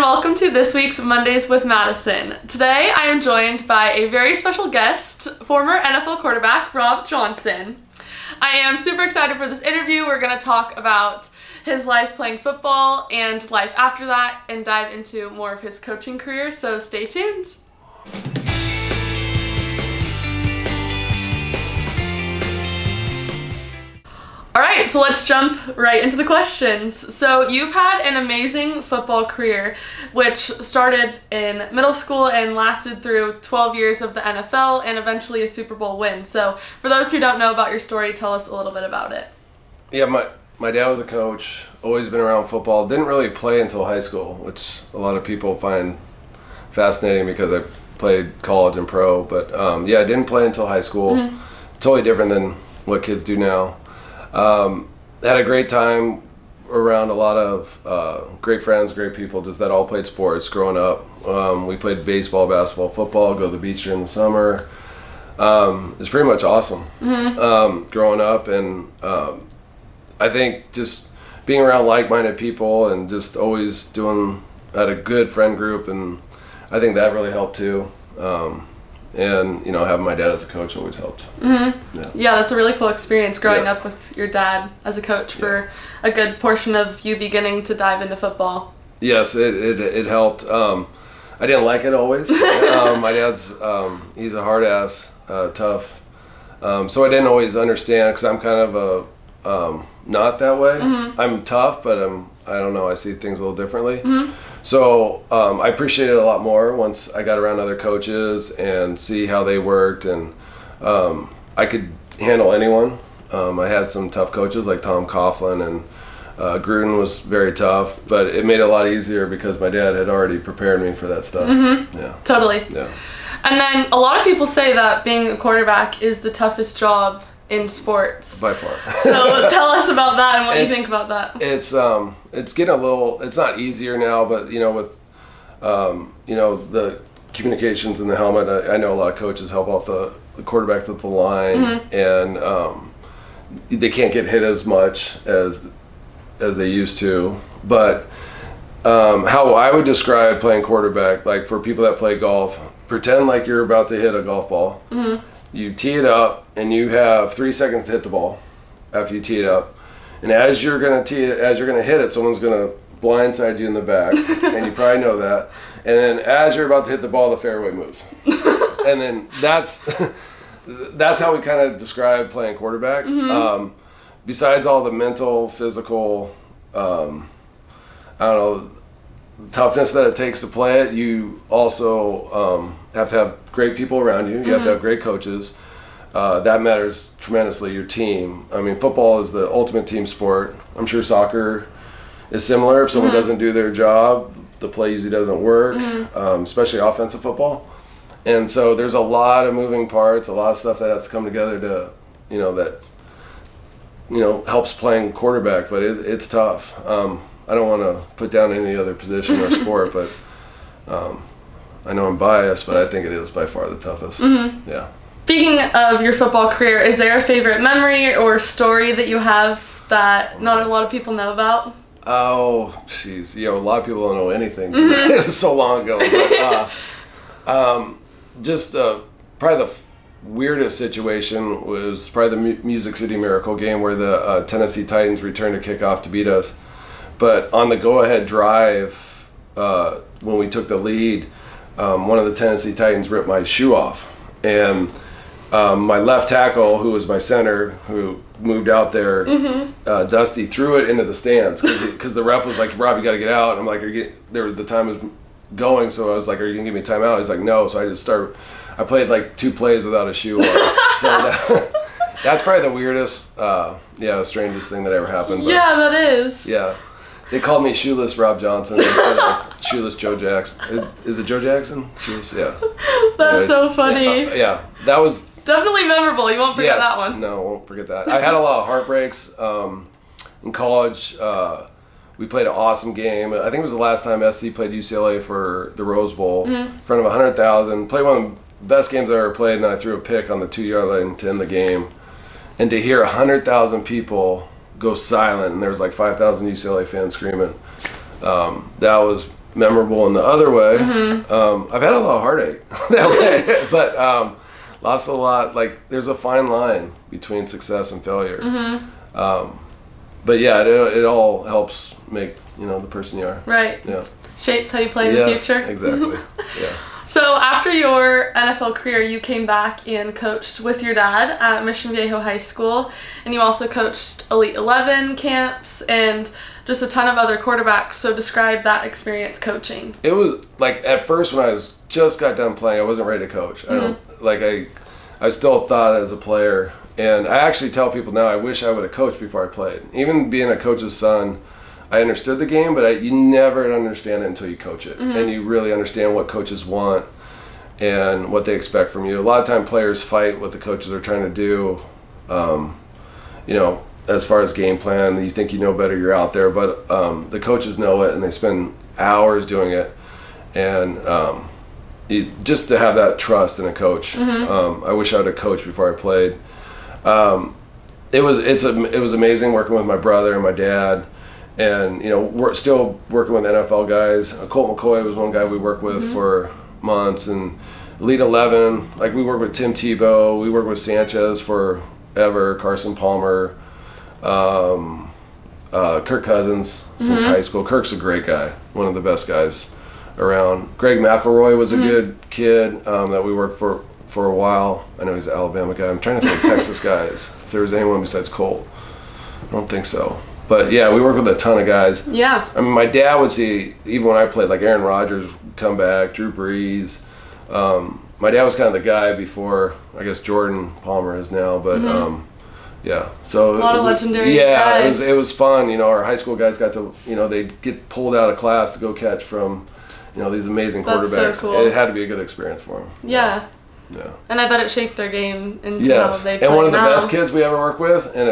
welcome to this week's Mondays with Madison. Today I am joined by a very special guest, former NFL quarterback Rob Johnson. I am super excited for this interview. We're going to talk about his life playing football and life after that and dive into more of his coaching career, so stay tuned. Alright, so let's jump right into the questions. So you've had an amazing football career, which started in middle school and lasted through 12 years of the NFL and eventually a Super Bowl win. So for those who don't know about your story, tell us a little bit about it. Yeah, my dad was a coach, always been around football. Didn't really play until high school, which a lot of people find fascinating because I played college and pro. But yeah, I didn't play until high school. Totally different than what kids do now. Had a great time around a lot of great friends, great people, just that all played sports growing up. We played baseball, basketball, football, go to the beach during the summer. It's pretty much awesome growing up, and I think just being around like-minded people and just always had a good friend group, and I think that really helped too. And, you know, having my dad as a coach always helped. Yeah, that's a really cool experience growing up with your dad as a coach for a good portion of you beginning to dive into football. Yes, it helped. I didn't like it always. My dad's, he's a hard ass, tough. So I didn't always understand because I'm kind of not that way. I'm tough, but I don't know, I see things a little differently. So I appreciate it a lot more once I got around other coaches and see how they worked, and I could handle anyone. I had some tough coaches like Tom Coughlin, and Gruden was very tough, but it made it a lot easier because my dad had already prepared me for that stuff. Yeah, totally. Yeah. And then a lot of people say that being a quarterback is the toughest job in sports. By far. So tell us about that and what you think about that. It's getting a little, it's not easier now, but you know, with you know, the communications in the helmet, I know a lot of coaches help out the quarterbacks at the line, and they can't get hit as much as they used to. But how I would describe playing quarterback, like for people that play golf, pretend like you're about to hit a golf ball. You tee it up, and you have 3 seconds to hit the ball after you tee it up. And as you're gonna hit it, someone's gonna blindside you in the back, and you probably know that. And then as you're about to hit the ball, the fairway moves. And then that's how we kind of describe playing quarterback. Besides all the mental, physical, I don't know, toughness that it takes to play it, you also have to have great people around you. You have to have great coaches. That matters tremendously, your team. I mean, football is the ultimate team sport. I'm sure soccer is similar. If someone doesn't do their job, the play usually doesn't work, especially offensive football. And so there's a lot of moving parts, a lot of stuff that has to come together to, you know, that, you know, helps playing quarterback, but it's tough. I don't want to put down any other position or sport, but I know I'm biased, but I think it is by far the toughest. Yeah. Speaking of your football career, is there a favorite memory or story that you have that not a lot of people know about? Oh, jeez. You know, a lot of people don't know anything. It was so long ago. But, just probably the weirdest situation was probably the Music City Miracle game where the Tennessee Titans returned a kickoff to beat us. But on the go-ahead drive, when we took the lead, one of the Tennessee Titans ripped my shoe off. And my left tackle, who was my center, who moved out there, Dusty, threw it into the stands because the ref was like, "Rob, you got to get out." And I'm like, the time was going, so I was like, "Are you going to give me a timeout?" He's like, "No." So I played like 2 plays without a shoe on. So that's probably the weirdest, the strangest thing that ever happened. But, yeah, that is. Yeah. They called me Shoeless Rob Johnson instead of Shoeless Joe Jackson. Is it Joe Jackson? Shoeless, yeah. That's so funny. Yeah, that was definitely memorable. You won't forget that one. No, won't forget that. I had a lot of heartbreaks in college. We played an awesome game. I think it was the last time SC played UCLA for the Rose Bowl in front of 100,000. Played one of the best games I ever played, and then I threw a pick on the 2-yard line to end the game. And to hear 100,000 people go silent, and there was like 5,000 UCLA fans screaming. That was memorable in the other way. I've had a lot of heartache that way, but lost a lot. Like, there's a fine line between success and failure. But yeah, it all helps make, you know, the person you are. Right. Yeah. Shapes how you play in the future. Exactly. Yeah. So after your NFL career, you came back and coached with your dad at Mission Viejo High School, and you also coached Elite 11 camps and just a ton of other quarterbacks. So describe that experience coaching. It was like, at first when I just got done playing, I wasn't ready to coach. I still thought as a player, and I actually tell people now I wish I would have coached before I played. Even being a coach's son, I understood the game, but you never understand it until you coach it, and you really understand what coaches want and what they expect from you. A lot of time players fight what the coaches are trying to do, you know, as far as game plan. You think you know better, you're out there, but the coaches know it, and they spend hours doing it. And just to have that trust in a coach, I wish I would have coached before I played. It was amazing working with my brother and my dad. And, you know, we're still working with NFL guys. Colt McCoy was one guy we worked with for months. And Elite 11, like, we worked with Tim Tebow. We worked with Sanchez forever, Carson Palmer, Kirk Cousins since high school. Kirk's a great guy, one of the best guys around. Greg McElroy was a good kid that we worked for a while. I know he's an Alabama guy. I'm trying to think of Texas guys, if there was anyone besides Colt. I don't think so. But yeah, we work with a ton of guys. Yeah. I mean, my dad would see, even when I played, like Aaron Rodgers would come back, Drew Brees. My dad was kind of the guy before, I guess, Jordan Palmer is now. But yeah, so a lot of legendary guys. It was fun. You know, our high school guys got to, you know, they'd get pulled out of class to go catch from, you know, these amazing quarterbacks. That's so cool. It had to be a good experience for them. Yeah. Yeah. And I bet it shaped their game into how they play. And one of the now. best kids we ever work with, and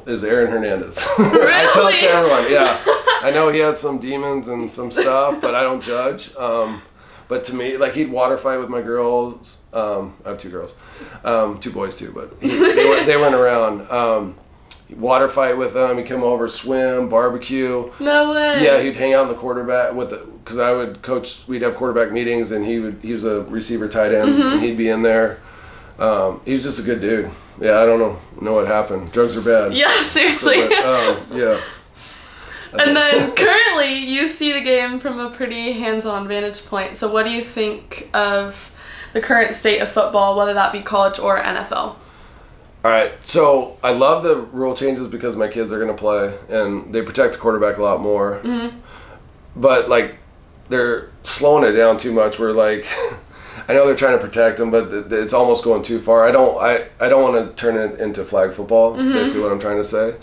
is Aaron Hernandez. Really? I tell it to everyone, yeah. I know he had some demons and some stuff, but I don't judge. But to me, like, he'd water fight with my girls. I have 2 girls. 2 boys too, but they went around. Water fight with them. He'd come over, swim, barbecue. No way. Yeah, he'd hang out in the quarterback because I would coach. We'd have quarterback meetings, and he was a receiver tight end, and he'd be in there. He was just a good dude. Yeah, I don't know what happened. Drugs are bad. Yeah, seriously. Yeah. And then currently, you see the game from a pretty hands-on vantage point. So, what do you think of the current state of football, whether that be college or NFL? All right, so I love the rule changes because my kids are going to play, and they protect the quarterback a lot more. But, like, they're slowing it down too much. We're like, I know they're trying to protect them, but it's almost going too far. I don't want to turn it into flag football. Basically, what I'm trying to say.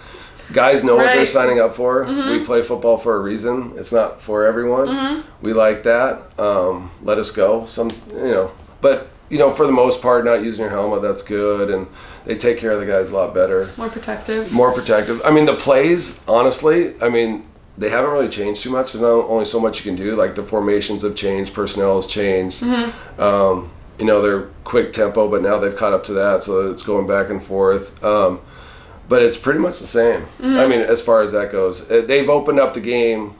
Guys know what they're signing up for. We play football for a reason. It's not for everyone. We like that. Let us go. But. You know, for the most part, not using your helmet, that's good, and they take care of the guys a lot better. More protective. More protective. I mean, the plays, honestly, I mean, they haven't really changed too much. There's not only so much you can do. Like, the formations have changed, personnel has changed. You know, they're quick tempo, but now they've caught up to that, so it's going back and forth. But it's pretty much the same. I mean, as far as that goes. They've opened up the game,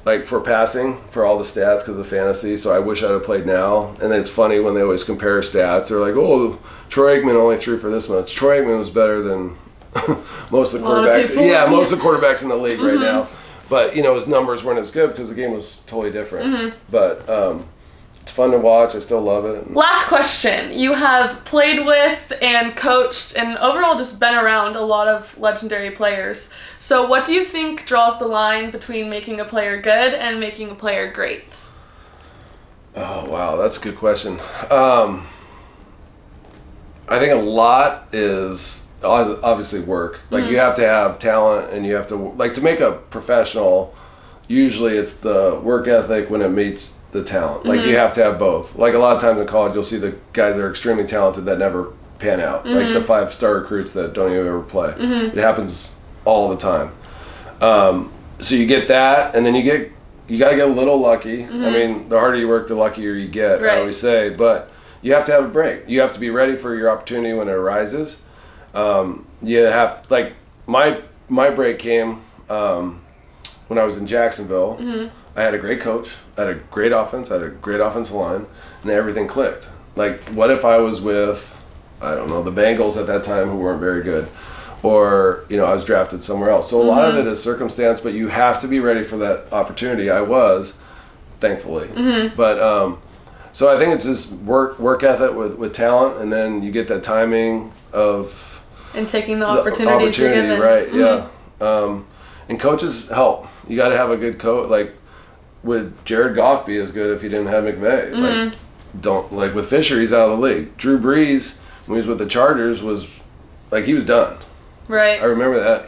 like, for passing, for all the stats because of fantasy, so I wish I'd have played now. And it's funny when they always compare stats. They're like, oh, Troy Aikman only threw for this much. Troy Aikman was better than most of the quarterbacks. Most of the quarterbacks in the league right now. But, you know, his numbers weren't as good because the game was totally different. But it's fun to watch. I still love it. Last question. You have played with and coached and overall just been around a lot of legendary players. So what do you think draws the line between making a player good and making a player great? Oh, wow. That's a good question. I think a lot is obviously work. Like, you have to have talent, and you have to, like, to make a professional, usually it's the work ethic when it meets the talent. Like, you have to have both. Like, a lot of times in college, you'll see the guys that are extremely talented that never pan out. Like the 5-star recruits that don't even ever play. It happens all the time. So you get that, and then you got to get a little lucky. I mean, the harder you work, the luckier you get, I always say. But you have to have a break. You have to be ready for your opportunity when it arises. You have, like, my break came when I was in Jacksonville. I had a great coach, I had a great offense, I had a great offensive line, and everything clicked. Like, what if I was with, I don't know, the Bengals at that time who weren't very good? Or, I was drafted somewhere else. So a lot of it is circumstance, but you have to be ready for that opportunity. I was, thankfully. But, so I think it's just work ethic with talent, and then you get that timing of... And taking the opportunities you're given. Right, yeah. And coaches help. You got to have a good coach. Like, would Jared Goff be as good if he didn't have McVay? Like, with Fisher, he's out of the league. Drew Brees, when he was with the Chargers, was, like, he was done. Right. I remember that.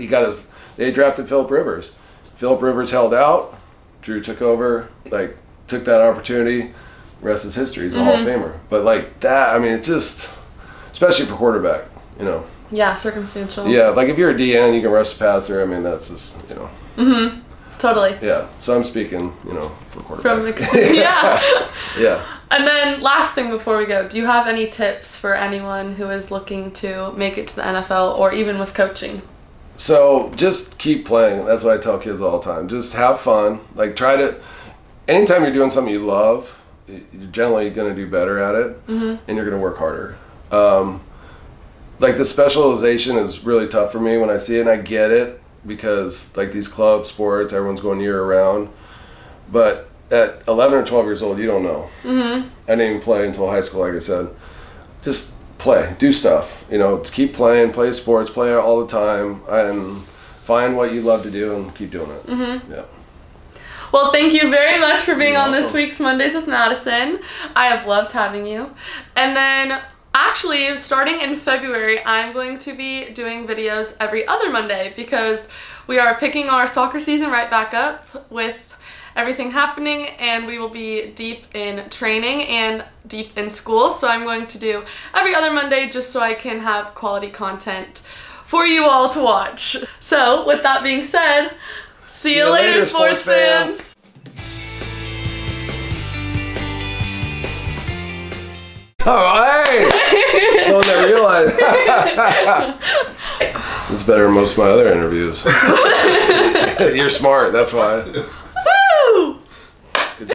They drafted Phillip Rivers. Phillip Rivers held out. Drew took over, like, took that opportunity. Rest is history. He's a Hall of Famer. But, like, that, I mean, it's just, especially for quarterback, Yeah, circumstantial. Yeah, like, if you're a DN, you can rush the passer. I mean, that's just, Totally. Yeah, so I'm speaking, for quarterbacks. From experience. Yeah. Yeah. And then last thing before we go, do you have any tips for anyone who is looking to make it to the NFL or even with coaching? So just keep playing. That's what I tell kids all the time. Just have fun. Like, anytime you're doing something you love, you're generally going to do better at it, and you're going to work harder. Like, the specialization is really tough for me when I see it, and I get it because, like, these club sports, everyone's going year round. But at 11 or 12 years old, you don't know. I didn't even play until high school, like I said. Just play, do stuff. Just keep playing, play sports, play all the time, and find what you love to do and keep doing it. Yeah. Well, thank you very much for being on this week's Mondays with Madison. I have loved having you. And then, actually, starting in February, I'm going to be doing videos every other Monday because we are picking our soccer season right back up with everything happening, and we will be deep in training and deep in school. So I'm going to do every other Monday just so I can have quality content for you all to watch. So with that being said, see you later, sports fans. Oh, hey! Someone that realized. It's better than most of my other interviews. You're smart, that's why.